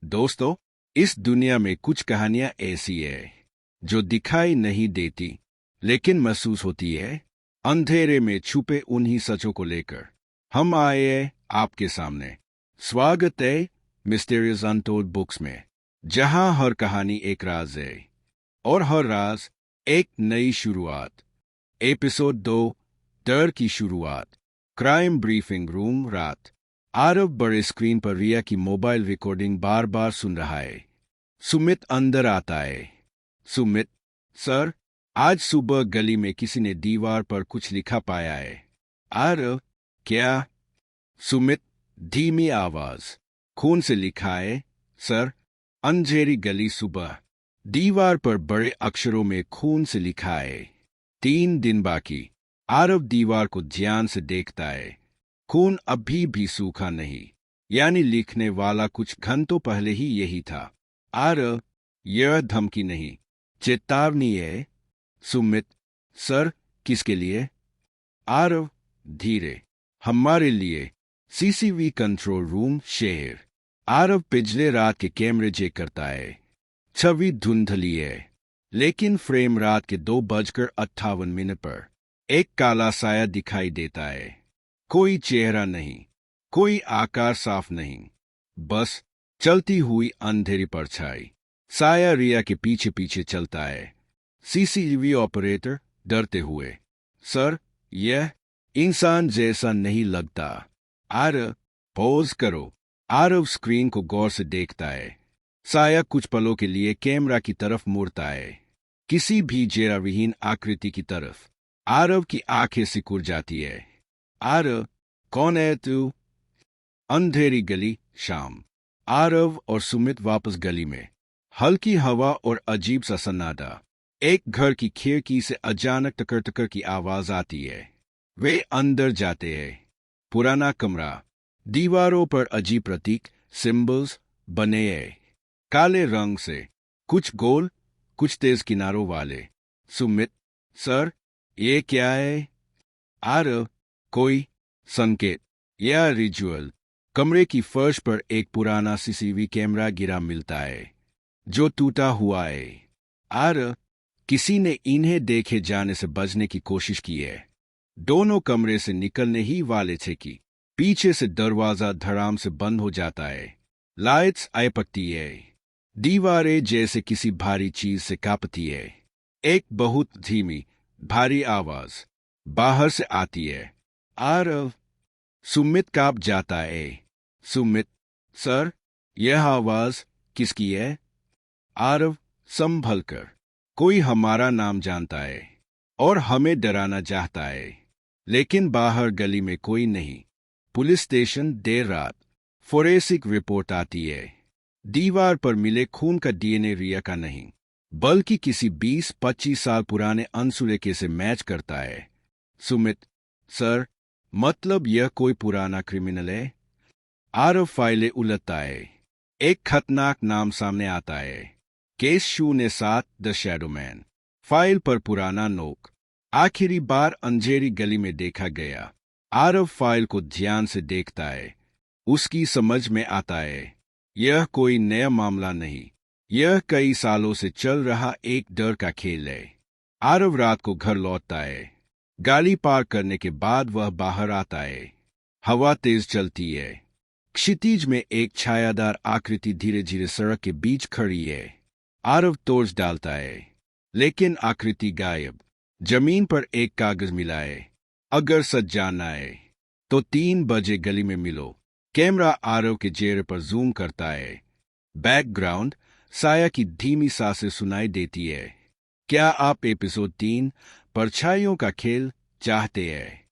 दोस्तों, इस दुनिया में कुछ कहानियां ऐसी है जो दिखाई नहीं देती लेकिन महसूस होती है। अंधेरे में छुपे उन्हीं सचों को लेकर हम आए हैं आपके सामने। स्वागत है मिस्टीरियस अनटोल्ड बुक्स में, जहां हर कहानी एक राज है और हर राज एक नई शुरुआत। एपिसोड 2, डर की शुरुआत। Crime briefing room. रात आरव बड़े स्क्रीन पर रिया की मोबाइल रिकॉर्डिंग बार बार सुन रहा है। सुमित अंदर आता है। सुमित सर, आज सुबह गली में किसी ने दीवार पर कुछ लिखा पाया है। आरव क्या? सुमित धीमी आवाज। खून से लिखा है सर। अंधेरी गली सुबह। दीवार पर बड़े अक्षरों में खून से लिखा है। 3 दिन बाकी। आरव दीवार को ध्यान से देखता है। खून अभी भी सूखा नहीं, यानी लिखने वाला कुछ घंटों पहले ही यही था। आरव यह धमकी नहीं, चेतावनी है। सुमित सर, किसके लिए? आरव धीरे, हमारे लिए। सीसीटीवी कंट्रोल रूम, शहर। आरव पिछले रात के कैमरे चेक करता है। छवि धुंधली है, लेकिन फ्रेम रात के 2:58 पर एक काला साया दिखाई देता है। कोई चेहरा नहीं, कोई आकार साफ नहीं, बस चलती हुई अंधेरी परछाई। साया रिया के पीछे पीछे चलता है। सीसीटीवी ऑपरेटर डरते हुए, सर, यह इंसान जैसा नहीं लगता। आरव पॉज करो। आरव स्क्रीन को गौर से देखता है। साया कुछ पलों के लिए कैमरा की तरफ मुड़ता है, किसी भी चेहराविहीन आकृति की तरफ। आरव की आंखें सिकुड़ जाती है। आरव कौन है तू? अंधेरी गली, शाम। आरव और सुमित वापस गली में। हल्की हवा और अजीब सा सन्नाटा। एक घर की खिड़की से अचानक टकर टकर की आवाज आती है। वे अंदर जाते हैं। पुराना कमरा। दीवारों पर अजीब प्रतीक, सिंबल्स बने हैं, काले रंग से, कुछ गोल, कुछ तेज किनारों वाले। सुमित सर, ये क्या है? आरव कोई संकेत या रिचुअल। कमरे की फर्श पर एक पुराना सीसीटीवी कैमरा गिरा मिलता है, जो टूटा हुआ है। आरव किसी ने इन्हें देखे जाने से बचने की कोशिश की है। दोनों कमरे से निकलने ही वाले थे कि पीछे से दरवाजा धड़ाम से बंद हो जाता है। लाइट्स आइपकती है। दीवारें जैसे किसी भारी चीज से कांपती है। एक बहुत धीमी, भारी आवाज बाहर से आती है। आरव। सुमित कांप जाता है। सुमित सर, यह आवाज किसकी है? आरव संभल कर, कोई हमारा नाम जानता है और हमें डराना चाहता है, लेकिन बाहर गली में कोई नहीं। पुलिस स्टेशन, देर रात। फोरेंसिक रिपोर्ट आती है। दीवार पर मिले खून का डीएनए रिया का नहीं, बल्कि किसी 20-25 साल पुराने अनसुले से मैच करता है। सुमित सर, मतलब यह कोई पुराना क्रिमिनल है? आरव फाइलें उलटता है। एक खतरनाक नाम सामने आता है। Case 07, the shadow man. File पर पुराना नोक, आखिरी बार अंधेरी गली में देखा गया। आरव फाइल को ध्यान से देखता है। उसकी समझ में आता है, यह कोई नया मामला नहीं, यह कई सालों से चल रहा एक डर का खेल है। आरव रात को घर लौटता है। गाड़ी पार करने के बाद वह बाहर आता है। हवा तेज चलती है। क्षितिज में एक छायादार आकृति धीरे धीरे सड़क के बीच खड़ी है। आरव टॉर्च डालता है, लेकिन आकृति गायब। जमीन पर एक कागज मिला है। अगर सच जानना है तो 3 बजे गली में मिलो। कैमरा आरव के चेहरे पर जूम करता है। बैकग्राउंड, साया की धीमी सांसें सुनाई देती है। क्या आप एपिसोड 3, परछाइयों का खेल चाहते हैं?